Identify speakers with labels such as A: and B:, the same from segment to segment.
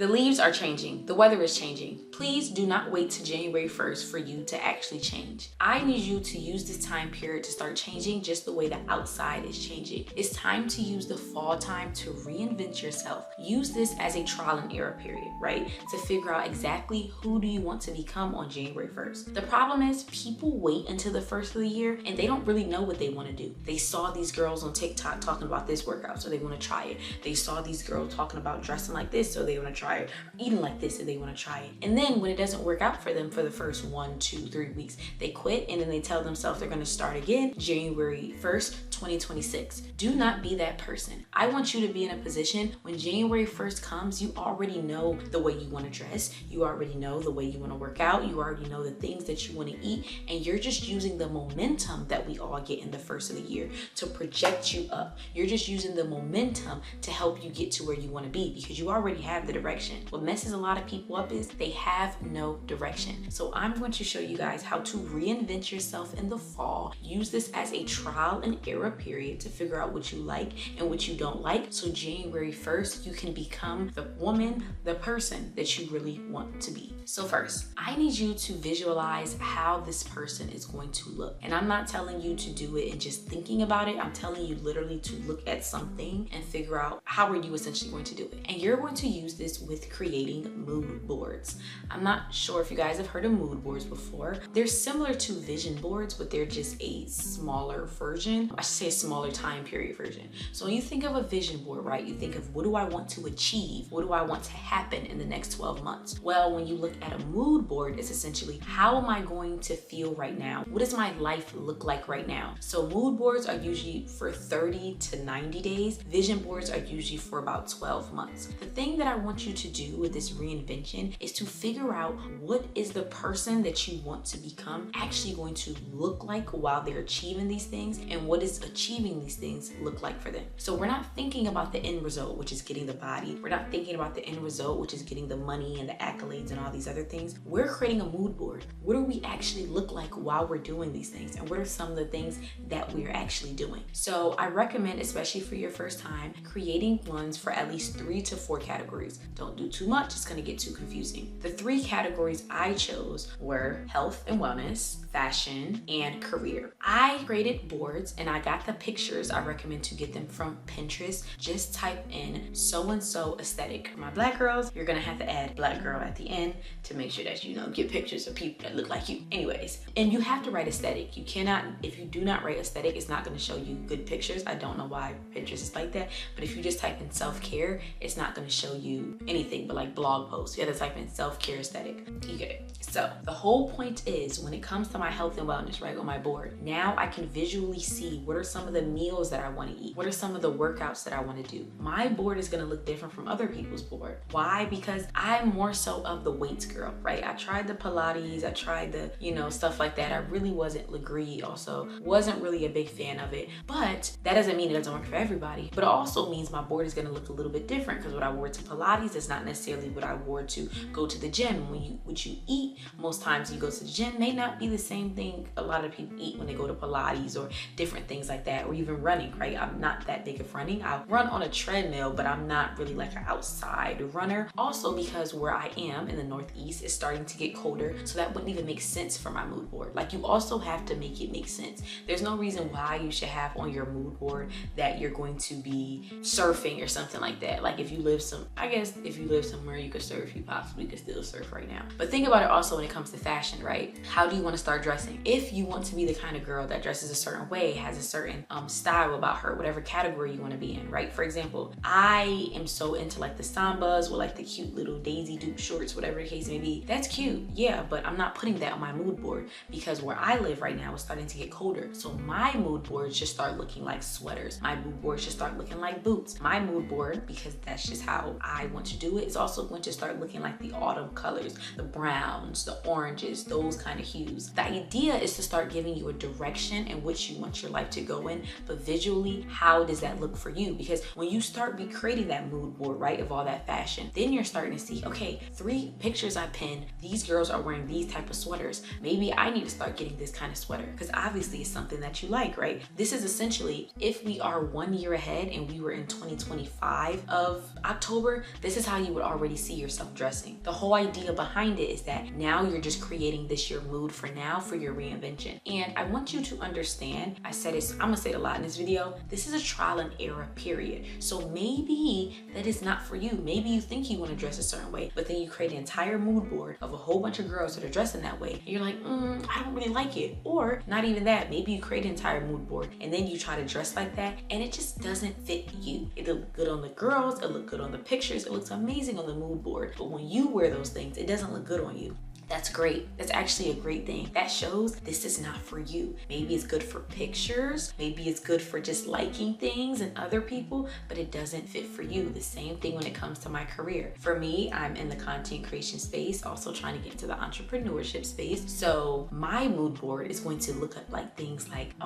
A: The leaves are changing. The weather is changing. Please do not wait to January 1st for you to actually change. I need you to use this time period to start changing just the way the outside is changing. It's time to use the fall time to reinvent yourself. Use this as a trial and error period, right? To figure out exactly who do you want to become on January 1st. The problem is people wait until the first of the year and they don't really know what they want to do. They saw these girls on TikTok talking about this workout, so they want to try it. They saw these girls talking about dressing like this, so they want to try it. Eating like this, so they want to try it. And then when it doesn't work out for them for the first 1, 2, 3 weeks, they quit and then they tell themselves they're going to start again January 1st, 2026. Do not be that person. I want you to be in a position when January 1st comes, you already know the way you want to dress. You already know the way you want to work out. You already know the things that you want to eat. And you're just using the momentum that we all get in the first of the year to project you up. You're just using the momentum to help you get to where you want to be because you already have the direction. What messes a lot of people up is they have no direction. So I'm going to show you guys how to reinvent yourself in the fall. Use this as a trial and error period to figure out what you like and what you don't like. So January 1st, you can become the woman, the person that you really want to be. So first, I need you to visualize how this person is going to look. And I'm not telling you to do it and just thinking about it. I'm telling you literally to look at something and figure out how are you essentially going to do it. And you're going to use this with creating mood boards. I'm not sure if you guys have heard of mood boards before. They're similar to vision boards, but they're just a smaller version. I should say a smaller time period version. So when you think of a vision board, right, you think of what do I want to achieve? What do I want to happen in the next 12 months? Well, when you look at a mood board, it's essentially how am I going to feel right now? What does my life look like right now? So mood boards are usually for 30 to 90 days. Vision boards are usually for about 12 months. The thing that I want you to do with this reinvention is to figure out what is the person that you want to become actually going to look like while they're achieving these things, and what is achieving these things look like for them. So we're not thinking about the end result, which is getting the body. We're not thinking about the end result, which is getting the money and the accolades and all these other things. We're creating a mood board. What do we actually look like while we're doing these things? And what are some of the things that we're actually doing? So I recommend, especially for your first time, creating ones for at least 3 to 4 categories. Don't do too much, it's gonna get too confusing. The 3 categories I chose were health and wellness, fashion, and career. I created boards and I got the pictures. I recommend to get them from Pinterest. Just type in so-and-so aesthetic. For my black girls, you're gonna have to add black girl at the end to make sure that you get pictures of people that look like you. Anyways, and you have to write aesthetic. You cannot, if you do not write aesthetic, it's not gonna show you good pictures. I don't know why Pinterest is like that, but if you just type in self-care, it's not gonna show you anything but like blog posts. You have to type in self-care aesthetic. You get it. So the whole point is when it comes to my health and wellness, right, on my board, now I can visually see what are some of the meals that I want to eat. What are some of the workouts that I want to do? My board is going to look different from other people's board. Why? Because I'm more so of the weights girl, right? I tried the Pilates, I tried the, stuff like that. I really wasn't Legree also, wasn't really a big fan of it, but that doesn't mean it doesn't work for everybody. But it also means my board is going to look a little bit different because what I wore to Pilates is not necessarily what I wore to go to the gym. What you eat most times you go to the gym may not be the same thing a lot of people eat when they go to Pilates or different things like that, or even running, right? I'm not that big of running. I run on a treadmill, but I'm not really like an outside runner. Also because where I am in the Northeast is starting to get colder, so that wouldn't even make sense for my mood board. Like you also have to make it make sense. There's no reason why you should have on your mood board that you're going to be surfing or something like that. Like if you live somewhere you could surf, you possibly could still surf right now. But think about it also when it comes to fashion, right? How do you want to start dressing? If you want to be the kind of girl that dresses a certain way, has a certain style about her, whatever category you want to be in, right? For example, I am so into like the sambas with like the cute little Daisy Duke shorts, whatever the case may be. That's cute, yeah, but I'm not putting that on my mood board because where I live right now is starting to get colder. So my mood board should start looking like sweaters. My mood board should start looking like boots. My mood board, because that's just how I want to do it, is also going to start looking like the autumn colors, the browns, the oranges, those kind of hues. The idea is to start giving you a direction in which you want your life to go in, but visually, how does that look for you? Because when you start recreating that mood board, right, of all that fashion, then you're starting to see, okay, 3 pictures I pinned, these girls are wearing these type of sweaters. Maybe I need to start getting this kind of sweater because obviously it's something that you like, right? This is essentially, if we are 1 year ahead and we were in 2025 of October, this is how how you would already see yourself dressing. The whole idea behind it is that now you're just creating this your mood for now for your reinvention. And I want you to understand, I said this, I'm gonna say it a lot in this video, this is a trial and error period. So maybe that is not for you. Maybe you think you want to dress a certain way, but then you create an entire mood board of a whole bunch of girls that are dressing that way. And you're like, I don't really like it. Or not even that, maybe you create an entire mood board and then you try to dress like that and it just doesn't fit you. It look good on the girls, it look good on the pictures, it looks amazing on the mood board. But when you wear those things, it doesn't look good on you. That's great. That's actually a great thing. That shows this is not for you. Maybe it's good for pictures. Maybe it's good for just liking things and other people, but it doesn't fit for you. The same thing when it comes to my career. For me, I'm in the content creation space, also trying to get into the entrepreneurship space. So my mood board is going to look like things like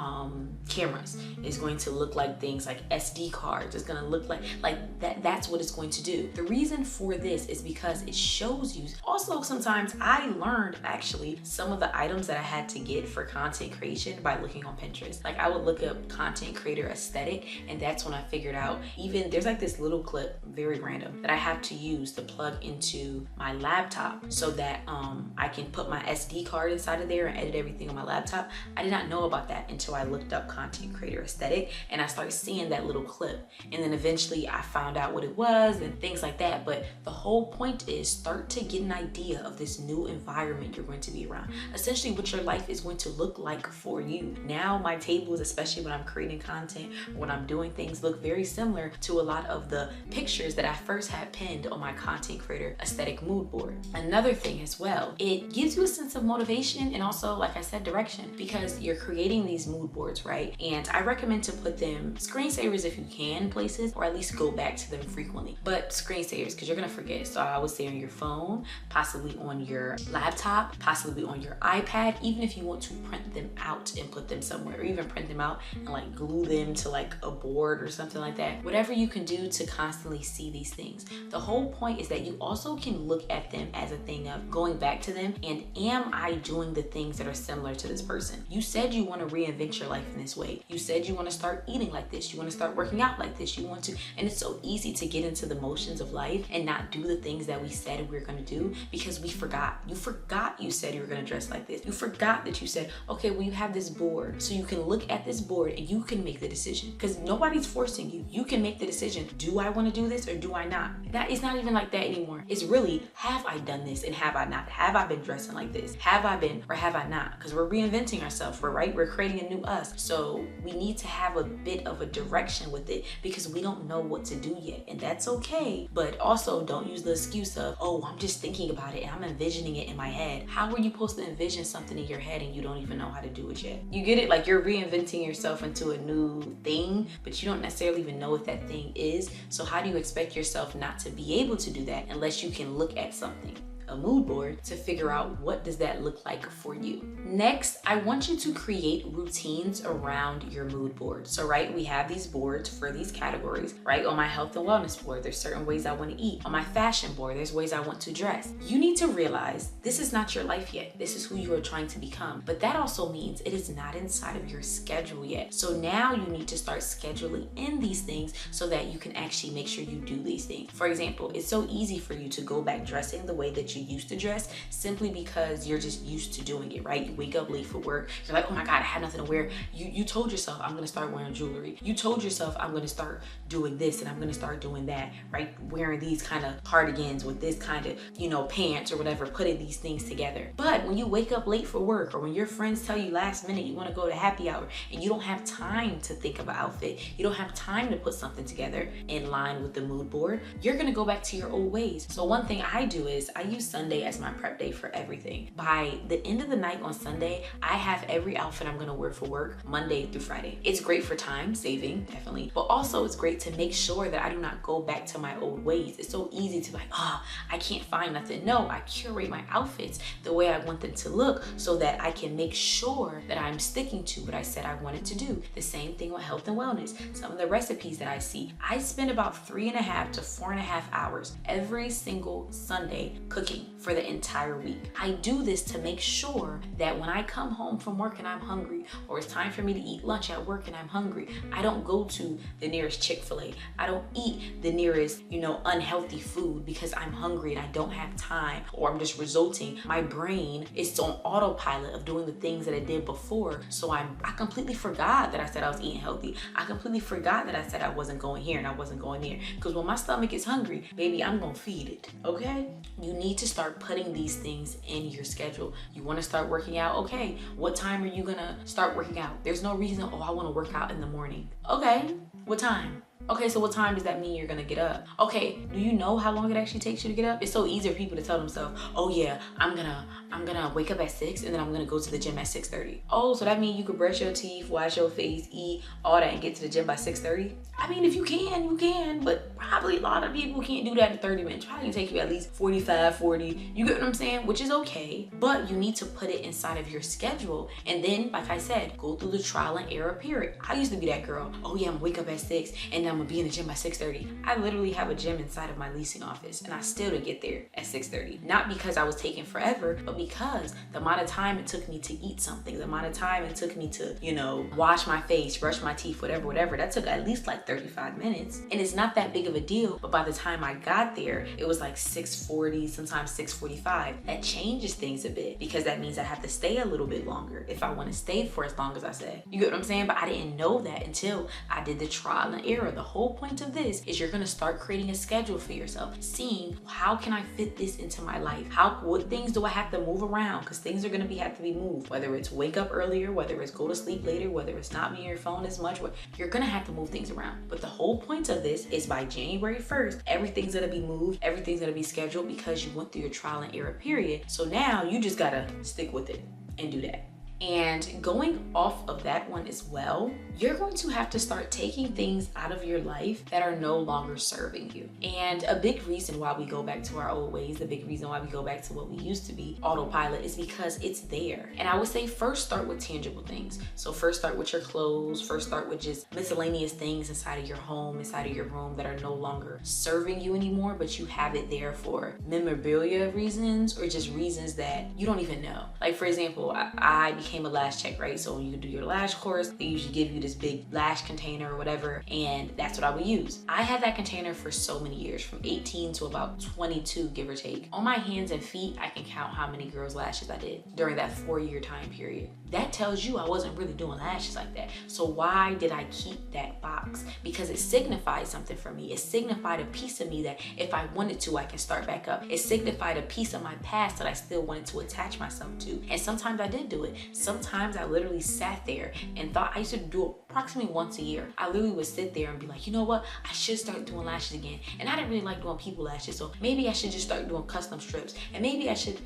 A: cameras. It's going to look like things like SD cards. It's going to look like that. That's what it's going to do. The reason for this is because it shows you. Also, sometimes I learned actually some of the items that I had to get for content creation by looking on Pinterest. Like I would look up content creator aesthetic, and that's when I figured out, even there's like this little clip, very random, that I have to use to plug into my laptop so that I can put my SD card inside of there and edit everything on my laptop. I did not know about that until I looked up content creator aesthetic and I started seeing that little clip. And then eventually I found out what it was and things like that. But the whole point is start to get an idea of this new environment you're going to be around. Essentially what your life is going to look like for you. Now my tables, especially when I'm creating content, when I'm doing things, look very similar to a lot of the pictures that I first had pinned on my content creator aesthetic mood board. Another thing as well, it gives you a sense of motivation and also, like I said, direction, because you're creating these mood boards, right? And I recommend to put them screensavers if you can places, or at least go back to them frequently. But screensavers, because you're gonna forget. So I would say on your phone, possibly on your laptop, possibly on your iPad, even if you want to print them out and put them somewhere, or even print them out and like glue them to like a board or something like that. Whatever you can do to constantly see these things. The whole point is that you also can look at them as a thing of going back to them and am I doing the things that are similar to this person? You said you want to reinvent your life in this way. You said you want to start eating like this. You want to start working out like this. You want to, and it's so easy to get into the motions of life and not do the things that we said we were going to do because we forgot. You forgot you said you were going to dress like this. You forgot that you said, okay, well, you have this board. So you can look at this board and you can make the decision because nobody's forcing you. You can make the decision. Do I want to do this or do I not? That is not even like that anymore. It's really, have I done this and have I not? Have I been dressing like this? Have I been or have I not? Because we're reinventing ourselves, we're creating a new us. So we need to have a bit of a direction with it because we don't know what to do yet. And that's okay. But also don't use the excuse of, oh, I'm just thinking about it and I'm envisioning it in my head. How are you supposed to envision something in your head and you don't even know how to do it yet? You get it? Like you're reinventing yourself into a new thing, but you don't necessarily even know what that thing is. So how do you expect yourself not to be able to do that unless you can look at something, a mood board, to figure out what does that look like for you. Next, I want you to create routines around your mood board. So, right, we have these boards for these categories, right? On my health and wellness board, there's certain ways I want to eat. On my fashion board, there's ways I want to dress. You need to realize this is not your life yet. This is who you are trying to become. But that also means it is not inside of your schedule yet. So now you need to start scheduling in these things so that you can actually make sure you do these things. For example, it's so easy for you to go back dressing the way that you used to dress simply because you're just used to doing it, right? You wake up late for work. You're like, oh my God, I have nothing to wear. You told yourself, I'm going to start wearing jewelry. You told yourself, I'm going to start doing this and I'm going to start doing that, right? Wearing these kind of cardigans with this kind of, pants or whatever, putting these things together. But when you wake up late for work or when your friends tell you last minute you want to go to happy hour and you don't have time to think of an outfit, you don't have time to put something together in line with the mood board, you're going to go back to your old ways. So one thing I do is I use Sunday as my prep day for everything. By the end of the night on Sunday, I have every outfit I'm going to wear for work Monday through Friday. It's great for time saving, definitely, but also it's great to make sure that I do not go back to my old ways. It's so easy to be like, I can't find nothing. No, I curate my outfits the way I want them to look so that I can make sure that I'm sticking to what I said I wanted to do. The same thing with health and wellness. Some of the recipes that I see, I spend about 3.5 to 4.5 hours every single Sunday cooking searching for the entire week. I do this to make sure that when I come home from work and I'm hungry, or it's time for me to eat lunch at work and I'm hungry, I don't go to the nearest Chick-fil-A. I don't eat the nearest, unhealthy food because I'm hungry and I don't have time, or I'm just resulting. My brain is on autopilot of doing the things that I did before. So I completely forgot that I said I was eating healthy. I completely forgot that I said I wasn't going here and I wasn't going there. Because when my stomach is hungry, baby, I'm gonna feed it, okay? You need to start putting these things in your schedule. You wanna start working out? Okay, what time are you gonna start working out? There's no reason, I wanna work out in the morning. Okay, what time? Okay, so what time does that mean you're gonna get up? Okay, do you know how long it actually takes you to get up? It's so easy for people to tell themselves, oh yeah, I'm gonna wake up at 6 and then I'm gonna go to the gym at 6:30. Oh, so that means you could brush your teeth, wash your face, eat, all that, and get to the gym by 6:30? I mean, if you can, but probably a lot of people can't do that in 30 minutes. Probably gonna take you at least 45, 40. You get what I'm saying? Which is okay, but you need to put it inside of your schedule. And then, like I said, go through the trial and error period. I used to be that girl. Oh yeah, I'm gonna wake up at 6 and then I'm gonna be in the gym by 6:30. I literally have a gym inside of my leasing office and I still didn't get there at 6:30. Not because I was taking forever, but because the amount of time it took me to eat something, the amount of time it took me to, wash my face, brush my teeth, whatever, that took at least like 35 minutes. And it's not that big of a deal, but by the time I got there, it was like 6:40, sometimes 6:45. That changes things a bit because that means I have to stay a little bit longer if I want to stay for as long as I say. You get what I'm saying? But I didn't know that until I did the trial and error. The whole point of this is you're gonna start creating a schedule for yourself, seeing how can I fit this into my life? What things do I have to move around? Because things are gonna have to be moved. Whether it's wake up earlier, whether it's go to sleep later, whether it's not be on your phone as much, you're gonna have to move things around. But the whole point of this is by January 1st, everything's gonna be moved, everything's gonna be scheduled because you went through your trial and error period. So now you just gotta stick with it and do that. And going off of that one as well, you're going to have to start taking things out of your life that are no longer serving you. And a big reason why we go back to our old ways, the big reason why we go back to what we used to be, autopilot, is because it's there. And I would say first start with tangible things. So first start with your clothes, first start with just miscellaneous things inside of your home, inside of your room that are no longer serving you anymore, but you have it there for memorabilia reasons or just reasons that you don't even know. Like for example, I became a lash tech, right? So when you do your lash course, they usually give you this big lash container or whatever, and that's what I would use. I had that container for so many years, from 18 to about 22, give or take. On my hands and feet, I can count how many girls' lashes I did during that 4-year time period. That tells you I wasn't really doing lashes like that. So why did I keep that box? Because it signified something for me. It signified a piece of me that if I wanted to, I can start back up. It signified a piece of my past that I still wanted to attach myself to. And sometimes I did do it. Sometimes I literally sat there and thought, I used to do it approximately once a year. I literally would sit there and be like, you know what? I should start doing lashes again. And I didn't really like doing people lashes, so maybe I should just start doing custom strips. And maybe I should.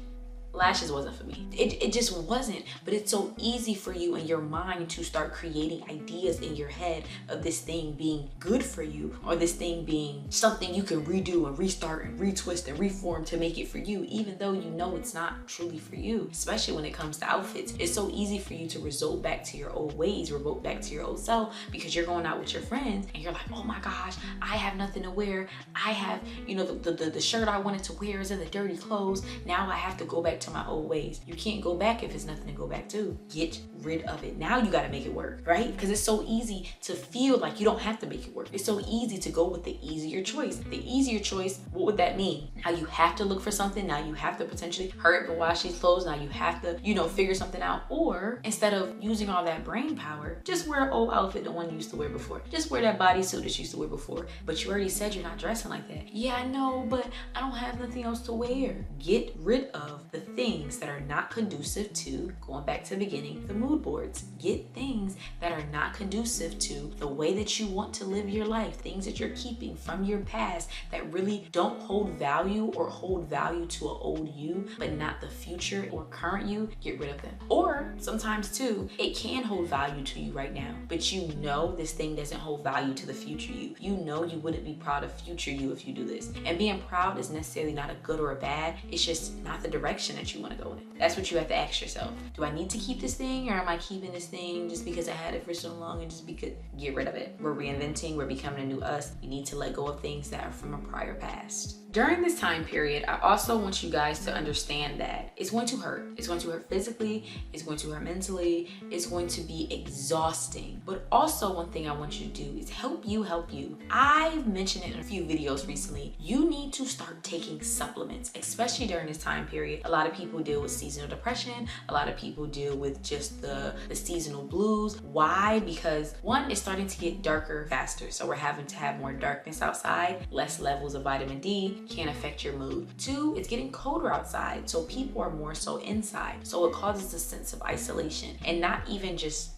A: Lashes wasn't for me. It just wasn't. But it's so easy for you in your mind to start creating ideas in your head of this thing being good for you, or this thing being something you can redo and restart and retwist and reform to make it for you, even though you know it's not truly for you. Especially when it comes to outfits, it's so easy for you to resort back to your old ways, revert back to your old self, because you're going out with your friends and you're like, oh my gosh, I have nothing to wear. I have, the shirt I wanted to wear is in the dirty clothes. Now I have to go back to my old ways. You can't go back if it's nothing to go back to. Get rid of it. Now you got to make it work, right? Because it's so easy to feel like you don't have to make it work. It's so easy to go with the easier choice. The easier choice, what would that mean? Now you have to look for something. Now you have to potentially hurry up and wash these clothes. Now you have to, figure something out. Or instead of using all that brain power, just wear an old outfit, the one you used to wear before. Just wear that bodysuit that you used to wear before. But you already said you're not dressing like that. Yeah, I know, but I don't have nothing else to wear. Get rid of the things that are not conducive to, going back to the beginning, the mood boards. Get things that are not conducive to the way that you want to live your life, things that you're keeping from your past that really don't hold value or hold value to an old you, but not the future or current you. Get rid of them. Or sometimes too, it can hold value to you right now, but this thing doesn't hold value to the future you. You wouldn't be proud of future you if you do this. And being proud is necessarily not a good or a bad. It's just not the direction that you want to go in. That's what you have to ask yourself. Do I need to keep this thing, or am I keeping this thing just because I had it for so long and just because? Get rid of it. We're reinventing, we're becoming a new us. You need to let go of things that are from a prior past. During this time period, I also want you guys to understand that it's going to hurt. It's going to hurt physically, it's going to hurt mentally, it's going to be exhausting. But also one thing I want you to do is help you help you. I've mentioned it in a few videos recently. You need to start taking supplements, especially during this time period. A lot of people deal with seasonal depression. A lot of people deal with just the seasonal blues. Why? Because one, it's starting to get darker faster. So we're having to have more darkness outside, less levels of vitamin D, can affect your mood. Two, it's getting colder outside, so people are more so inside. So it causes a sense of isolation, and not even just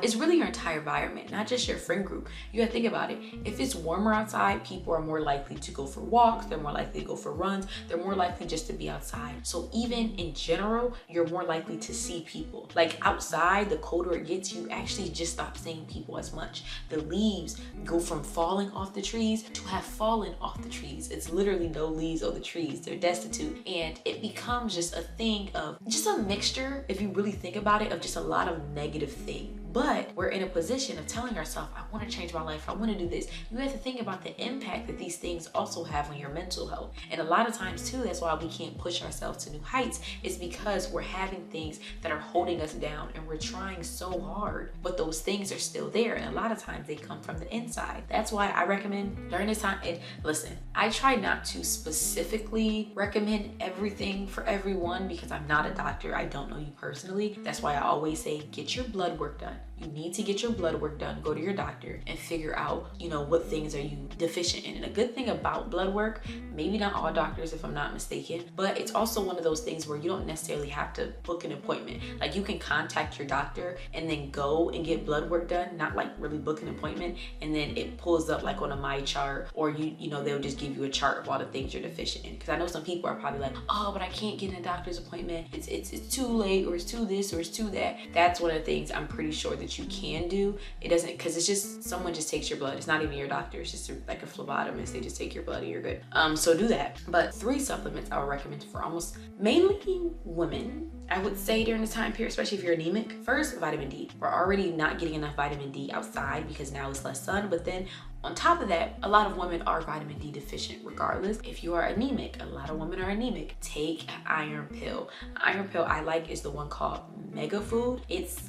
A: it's really your entire environment, not just your friend group. You gotta think about it. If it's warmer outside, people are more likely to go for walks, they're more likely to go for runs, they're more likely just to be outside. So even in general, you're more likely to see people. Like outside, the colder it gets, you actually just stop seeing people as much. The leaves go from falling off the trees to have fallen off the trees. It's literally no leaves on the trees, they're destitute. And it becomes just a thing of, just a mixture, if you really think about it, of just a lot of negative things. But we're in a position of telling ourselves, I want to change my life, I want to do this. You have to think about the impact that these things also have on your mental health. And a lot of times too, that's why we can't push ourselves to new heights, is because we're having things that are holding us down and we're trying so hard, but those things are still there. And a lot of times they come from the inside. That's why I recommend during this time, and listen, I try not to specifically recommend everything for everyone because I'm not a doctor. I don't know you personally. That's why I always say, get your blood work done. You need to get your blood work done, go to your doctor and figure out, what things are you deficient in. And a good thing about blood work, maybe not all doctors if I'm not mistaken, but it's also one of those things where you don't necessarily have to book an appointment. Like you can contact your doctor and then go and get blood work done, not like really book an appointment, and then it pulls up like on a My Chart, or they'll just give you a chart of all the things you're deficient in. Because I know some people are probably like, oh, but I can't get in a doctor's appointment. It's too late, or it's too this, or it's too that. That's one of the things I'm pretty sure that you can do. It doesn't, because it's just someone just takes your blood. It's not even your doctor. It's just like a phlebotomist. They just take your blood and you're good. So do that. But 3 supplements I would recommend for almost mainly women, I would say during this time period, especially if you're anemic. First, vitamin D. We're already not getting enough vitamin D outside because now it's less sun, but then on top of that, a lot of women are vitamin D deficient regardless. If you are anemic, a lot of women are anemic, take an iron pill. An iron pill I like is the one called Mega Food.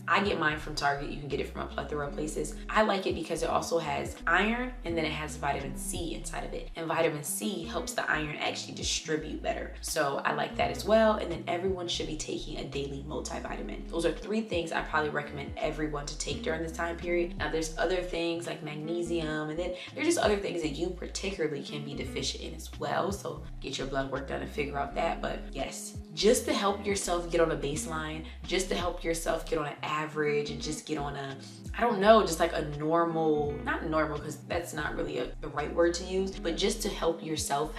A: I get mine from Target. You can get it from a plethora of places. I like it because it also has iron, and then it has vitamin C inside of it. And vitamin C helps the iron actually distribute better. So I like that as well. And then everyone should be taking a daily multivitamin. Those are 3 things I probably recommend everyone to take during this time period. Now there's other things like magnesium, and then there's just other things that you particularly can be deficient in as well. So get your blood work done and figure out that. But yes, just to help yourself get on a baseline, just to help yourself get on an average, and just get on a, I don't know, just like a normal, not normal because that's not really the right word to use, but just to help yourself,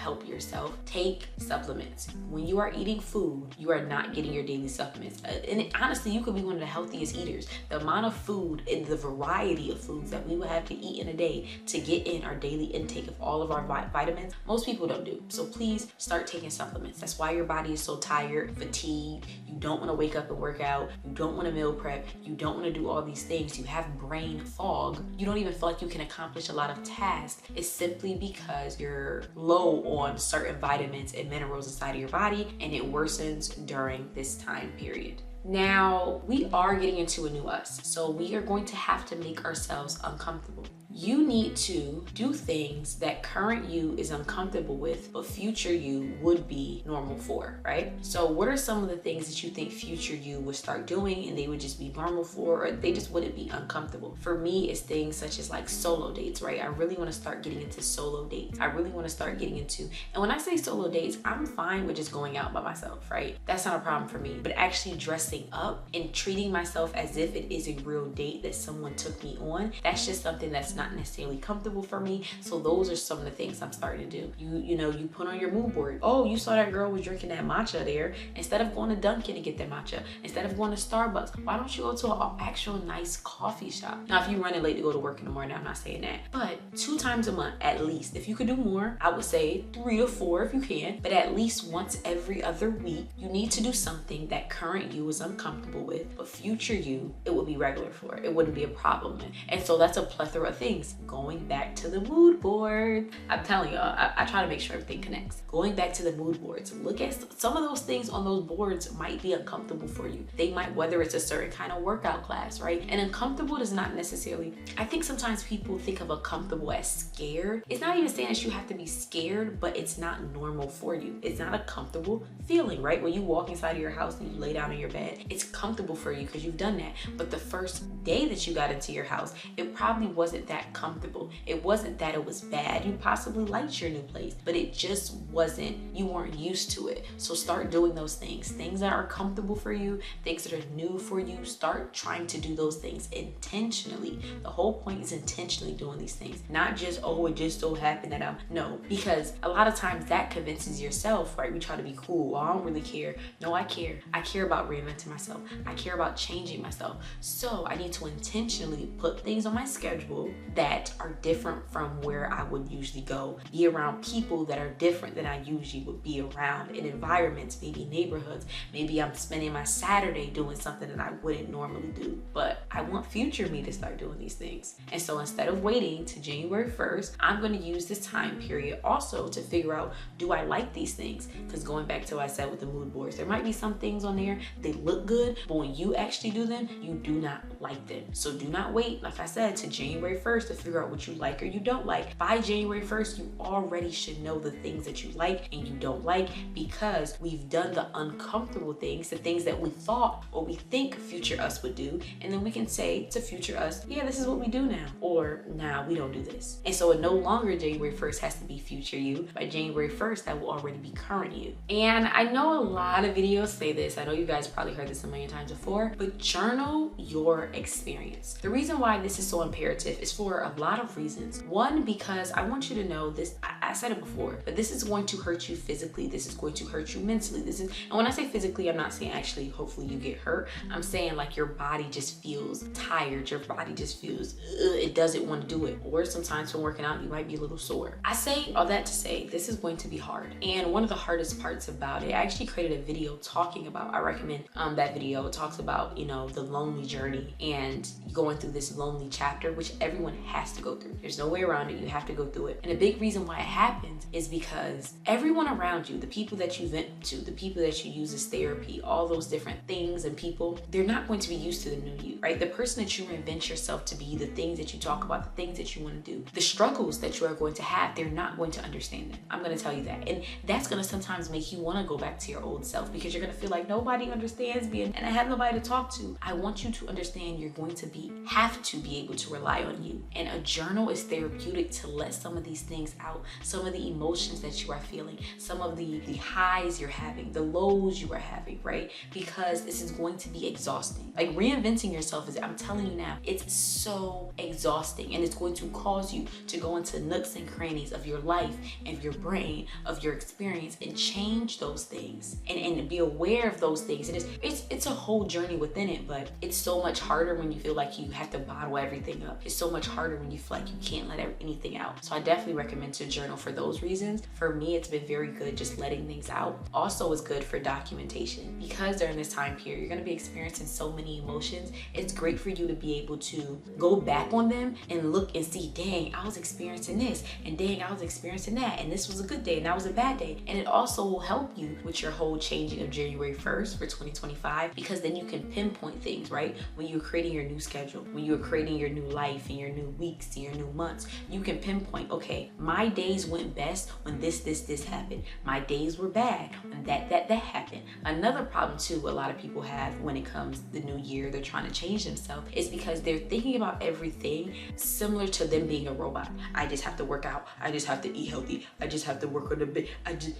A: take supplements. When you are eating food, you are not getting your daily supplements. And honestly, you could be one of the healthiest eaters. The amount of food and the variety of foods that we would have to eat in a day to get in our daily intake of all of our vitamins, most people don't do. So please start taking supplements. That's why your body is so tired, fatigued. You don't want to wake up and work out. You don't want to meal prep. You don't want to do all these things. You have brain fog. You don't even feel like you can accomplish a lot of tasks. It's simply because you're low on certain vitamins and minerals inside of your body, and it worsens during this time period. Now, we are getting into a new us, so we are going to have to make ourselves uncomfortable. You need to do things that current you is uncomfortable with, but future you would be normal for, right? So what are some of the things that you think future you would start doing and they would just be normal for, or they just wouldn't be uncomfortable? For me, it's things such as like solo dates, right? I really want to start getting into solo dates. I really want to start getting into, and when I say solo dates, I'm fine with just going out by myself, right? That's not a problem for me, but actually dressing up and treating myself as if it is a real date that someone took me on, that's just something that's not not necessarily comfortable for me. So those are some of the things I'm starting to do. You put on your mood board. Oh, you saw that girl was drinking that matcha there. Instead of going to Dunkin' to get that matcha, instead of going to Starbucks, why don't you go to an actual nice coffee shop? Now, if you're running late to go to work in the morning, I'm not saying that, but 2 times a month at least. If you could do more, I would say 3 to 4 if you can, but at least once every other week, you need to do something that current you is uncomfortable with, but future you, it would be regular for. It wouldn't be a problem. And so that's a plethora of things. Going back to the mood board. I'm telling y'all, I try to make sure everything connects. Going back to the mood boards, look at some of those things on those boards might be uncomfortable for you. They might, whether it's a certain kind of workout class, right? And uncomfortable does not necessarily, I think sometimes people think of uncomfortable as scared. It's not even saying that you have to be scared, but it's not normal for you. It's not a comfortable feeling, right? When you walk inside of your house and you lay down in your bed, it's comfortable for you because you've done that. But the first day that you got into your house, it probably wasn't that comfortable. It wasn't that it was bad. You possibly liked your new place, but it just wasn't, you weren't used to it. So start doing those things that are comfortable for you, things that are new for you. Start trying to do those things intentionally. The whole point is intentionally doing these things, not just, oh, it just so happened that no, because a lot of times that convinces yourself, right? We try to be cool. Well, I don't really care. No, I care. I care about reinventing myself. I care about changing myself. So I need to intentionally put things on my schedule that are different from where I would usually go, be around people that are different than I usually would be around, in environments, maybe neighborhoods. Maybe I'm spending my Saturday doing something that I wouldn't normally do, but I want future me to start doing these things. And so instead of waiting to January 1st, I'm going to use this time period also to figure out, do I like these things? Because going back to what I said with the mood boards, there might be some things on there, they look good, but when you actually do them, you do not like them. So do not wait, like I said, to January 1st to figure out what you like or you don't like. By January 1st, you already should know the things that you like and you don't like, because we've done the uncomfortable things, the things that we thought or we think future us would do. And then we can say to future us, yeah, this is what we do now. Or, nah, we don't do this. And so no longer January 1st has to be future you. By January 1st, that will already be current you. And I know a lot of videos say this. I know you guys probably heard this a million times before, but journal your experience. The reason why this is so imperative is for a lot of reasons. One, because I want you to know this, I said it before, but this is going to hurt you physically. This is going to hurt you mentally. And when I say physically, I'm not saying actually, hopefully you get hurt. I'm saying like your body just feels tired. Your body just feels, it doesn't want to do it. Or sometimes when working out, you might be a little sore. I say all that to say, this is going to be hard. And one of the hardest parts about it, I actually created a video talking about, I recommend that video. It talks about, the lonely journey and going through this lonely chapter, which everyone has to go through. There's no way around it. You have to go through it. And a big reason why it happens is because everyone around you, the people that you vent to, the people that you use as therapy, all those different things and people, they're not going to be used to the new you, right? The person that you reinvent yourself to be, the things that you talk about, the things that you want to do, the struggles that you are going to have, they're not going to understand them. I'm going to tell you that. And that's going to sometimes make you want to go back to your old self, because you're going to feel like nobody understands me and I have nobody to talk to. I want you to understand you're going to have to be able to rely on you. And a journal is therapeutic to let some of these things out, some of the emotions that you are feeling, some of the highs you're having, the lows you are having, right? Because this is going to be exhausting. Like reinventing yourself is, I'm telling you now, it's so exhausting, and it's going to cause you to go into nooks and crannies of your life, of your brain, of your experience, and change those things and be aware of those things. It's a whole journey within it, but it's so much harder when you feel like you have to bottle everything up. It's so much harder when you feel like you can't let anything out. So I definitely recommend to journal for those reasons. For me, it's been very good just letting things out. Also, it's good for documentation, because during this time period, you're going to be experiencing so many emotions. It's great for you to be able to go back on them and look and see, dang, I was experiencing this, and dang, I was experiencing that, and this was a good day and that was a bad day. And it also will help you with your whole changing of January 1st for 2025, because then you can pinpoint things, right? When you're creating your new schedule, when you're creating your new life and your new weeks and your new months, you can pinpoint, okay, my days days went best when this happened. My days were bad when that happened. Another problem too, a lot of people have when it comes the new year, they're trying to change themselves, is because they're thinking about everything similar to them being a robot. I just have to work out. I just have to eat healthy. I just have to work on the bit.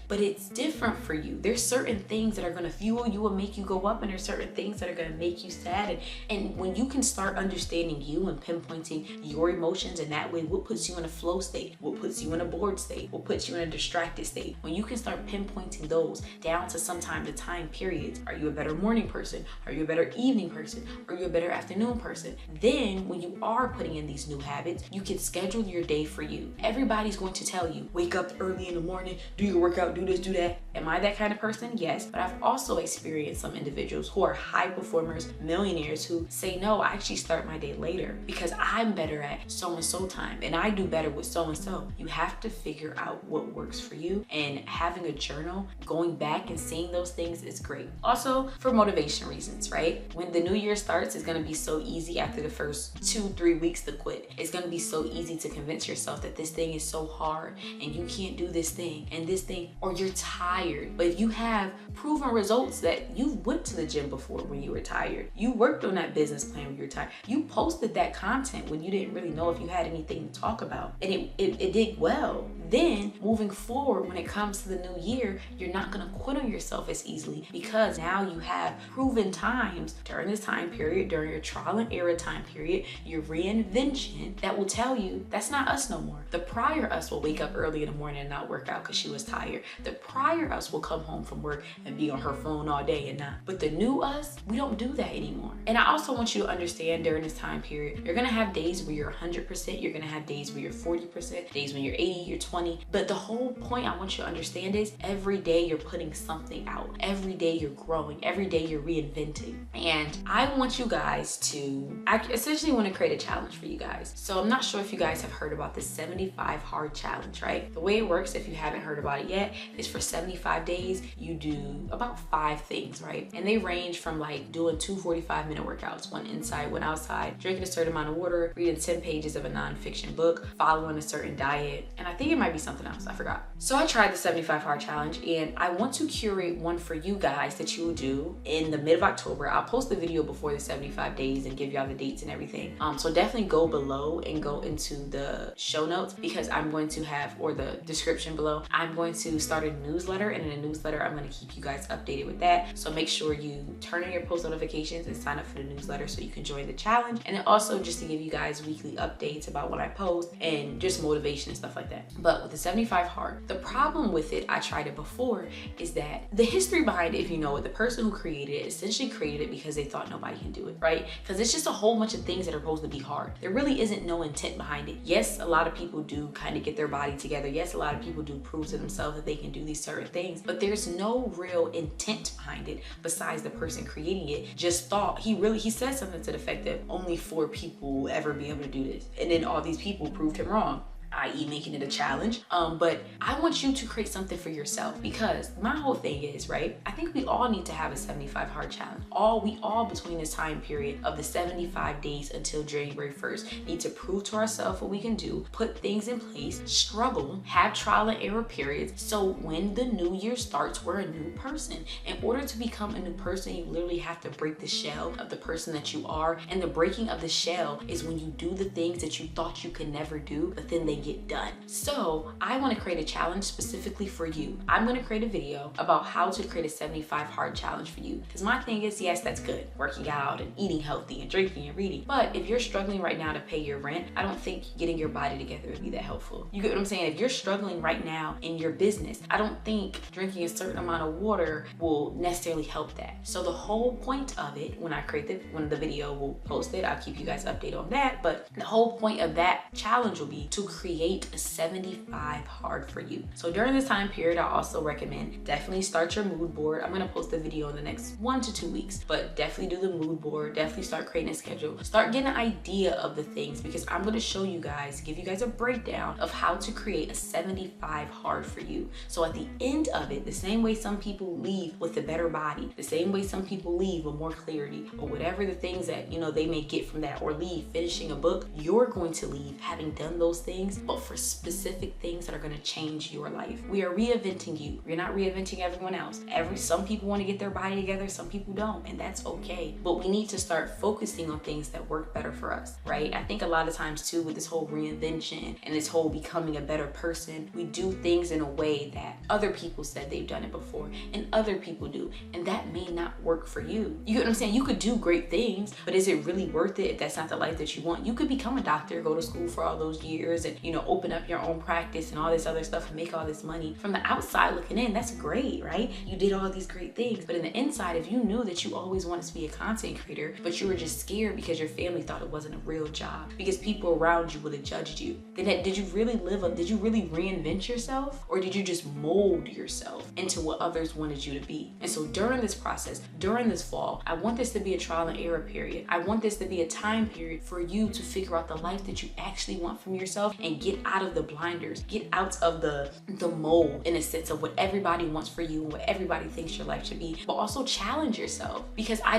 A: But it's different for you. There's certain things that are going to fuel you and make you go up, and there's certain things that are going to make you sad. And when you can start understanding you and pinpointing your emotions, and that way what puts you in a flow state, what puts you in a bored state, what puts you in a distracted state, when you can start pinpointing those down to sometimes the time periods, are you a better morning person? Are you a better evening person? Are you a better afternoon person? Then when you are putting in these new habits, you can schedule your day for you. Everybody's going to tell you, wake up early in the morning, do your workout, do this, do that. Am I that kind of person? Yes. But I've also experienced some individuals who are high performers, millionaires, who say, no, I actually start my day later because I'm better at so-and-so time and I do better with so-and-so. You have to figure out what works for you, and having a journal, going back and seeing those things is great. Also for motivation reasons, right? When the new year starts, it's going to be so easy after the first 2-3 weeks to quit. It's going to be so easy to convince yourself that this thing is so hard and you can't do this thing and this thing, or you're tired. But if you have proven results that you went to the gym before when you were tired, you worked on that business plan when you were tired, you posted that content when you didn't really know if you had anything to talk about, and it did well, then moving forward when it comes to the new year, you're not going to quit on yourself as easily, because now you have proven times during this time period, during your trial and error time period, your reinvention, that will tell you that's not us no more. The prior us will wake up early in the morning and not work out because she was tired. The prior us will come home from work and be on her phone all day and not. But the new us, we don't do that anymore. And I also want you to understand during this time period, you're going to have days where you're 100%, you're going to have days where you're 40%, days when you're 80, you're 20. But the whole point I want you to understand is every day you're putting something out. Every day you're growing. Every day you're reinventing. And I want you guys to, I essentially want to create a challenge for you guys. So I'm not sure if you guys have heard about the 75 hard challenge, right? The way it works, if you haven't heard about it yet, is for 75 days, you do about 5 things, right? And they range from like doing 2 45-minute workouts, one inside, one outside, drinking a certain amount of water, reading 10 pages of a nonfiction book, following a certain diet, and I think it might be something else, I forgot. So I tried the 75 hard challenge, and I want to curate one for you guys that you will do in the mid of October. I'll post the video before the 75 days and give y'all the dates and everything. So definitely go below and go into the show notes, because I'm going to have, or the description below, I'm going to start a newsletter, and in a newsletter I'm going to keep you guys updated with that. So make sure you turn on your post notifications and sign up for the newsletter so you can join the challenge. And then also just to give you guys weekly updates about what I post and just motivation and stuff like that. But with the 75 hard, the problem with it, I tried it before, is that the history behind it, if you know it, the person who created it essentially created it because they thought nobody can do it, right? Because it's just a whole bunch of things that are supposed to be hard. There really isn't no intent behind it. Yes, a lot of people do kind of get their body together. Yes, a lot of people do prove to themselves that they can do these certain things, but there's no real intent behind it besides the person creating it just thought, he said something to the effect that only 4 people will ever be able to do this. And then all these people proved him wrong, i.e. making it a challenge. But I want you to create something for yourself, because my whole thing is, right, I think we all need to have a 75 hard challenge. We all between this time period of the 75 days until January 1st need to prove to ourselves what we can do, put things in place, struggle, have trial and error periods, so when the new year starts, we're a new person. In order to become a new person, you literally have to break the shell of the person that you are, and the breaking of the shell is when you do the things that you thought you could never do, but then they get done. So I want to create a challenge specifically for you. I'm going to create a video about how to create a 75 hard challenge for you, because my thing is, yes, that's good, working out and eating healthy and drinking and reading, but if you're struggling right now to pay your rent, I don't think getting your body together would be that helpful. You get what I'm saying? If you're struggling right now in your business, I don't think drinking a certain amount of water will necessarily help that. So the whole point of it, when the video will post it, I'll keep you guys updated on that, but the whole point of that challenge will be to create a 75 hard for you. So during this time period, I also recommend definitely start your mood board. I'm going to post a video in the next 1 to 2 weeks, but definitely do the mood board. Definitely start creating a schedule. Start getting an idea of the things, because I'm going to show you guys, give you guys a breakdown of how to create a 75 hard for you. So at the end of it, the same way some people leave with a better body, the same way some people leave with more clarity, or whatever the things that, you know, they may get from that, or leave finishing a book, you're going to leave having done those things but for specific things that are going to change your life. We are reinventing you. We're not reinventing everyone else. Some people want to get their body together, some people don't, and that's okay. But we need to start focusing on things that work better for us, right? I think a lot of times too, with this whole reinvention and this whole becoming a better person, we do things in a way that other people said they've done it before and other people do, and that may not work for you. You get what I'm saying? You could do great things, but is it really worth it if that's not the life that you want? You could become a doctor, go to school for all those years, and open up your own practice and all this other stuff and make all this money. From the outside looking in, that's great, right? You did all these great things, but in the inside, if you knew that you always wanted to be a content creator, but you were just scared because your family thought it wasn't a real job, because people around you would have judged you, then did you really did you really reinvent yourself, or did you just mold yourself into what others wanted you to be? And so during this process, during this fall, I want this to be a trial and error period. I want this to be a time period for you to figure out the life that you actually want from yourself and get out of the blinders, get out of the mold, in a sense, of what everybody wants for you and what everybody thinks your life should be, but also challenge yourself. Because I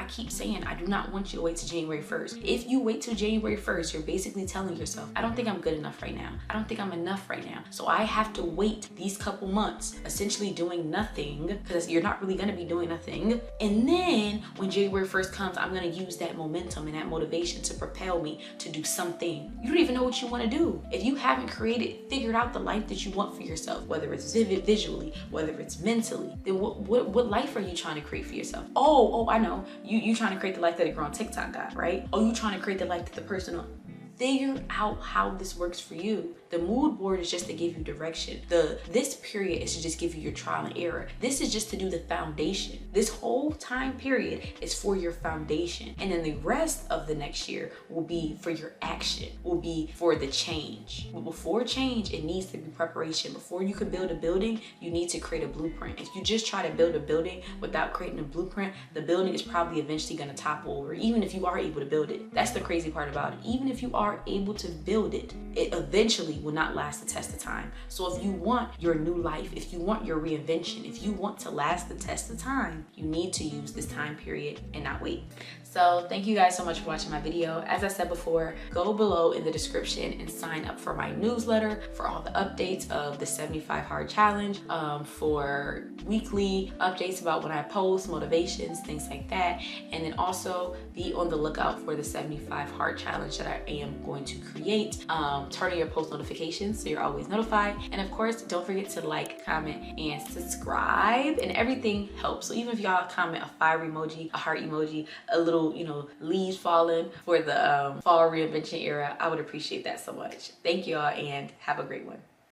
A: keep saying, I do not want you to wait till January 1st. If you wait till January 1st, you're basically telling yourself, I don't think I'm good enough right now. I don't think I'm enough right now. So I have to wait these couple months, essentially doing nothing, because you're not really gonna be doing nothing. And then when January 1st comes, I'm gonna use that momentum and that motivation to propel me to do something. You don't even know what you wanna do. If you haven't figured out the life that you want for yourself, whether it's visually, whether it's mentally, then what life are you trying to create for yourself? Oh, I know. You trying to create the life that a girl on TikTok got, right? Oh, you trying to create the life that the person on. Figure out how this works for you. The mood board is just to give you direction. This period is to just give you your trial and error. This is just to do the foundation. This whole time period is for your foundation. And then the rest of the next year will be for your action, will be for the change. But before change, it needs to be preparation. Before you can build a building, you need to create a blueprint. If you just try to build a building without creating a blueprint, the building is probably eventually gonna topple over, even if you are able to build it. That's the crazy part about it. Even if you are able to build it, it eventually will not last the test of time. So if you want your new life, if you want your reinvention, if you want to last the test of time, you need to use this time period and not wait. So thank you guys so much for watching my video. As I said before, go below in the description and sign up for my newsletter for all the updates of the 75 Hard Challenge, for weekly updates about when I post, motivations, things like that. And then also be on the lookout for the 75 Hard Challenge that I am going to create. Turn on your post notifications so you're always notified. And of course, don't forget to like, comment, and subscribe, and everything helps. So even if y'all comment a fire emoji, a heart emoji, a little, leaves falling for the fall reinvention era, I would appreciate that so much. Thank y'all and have a great one.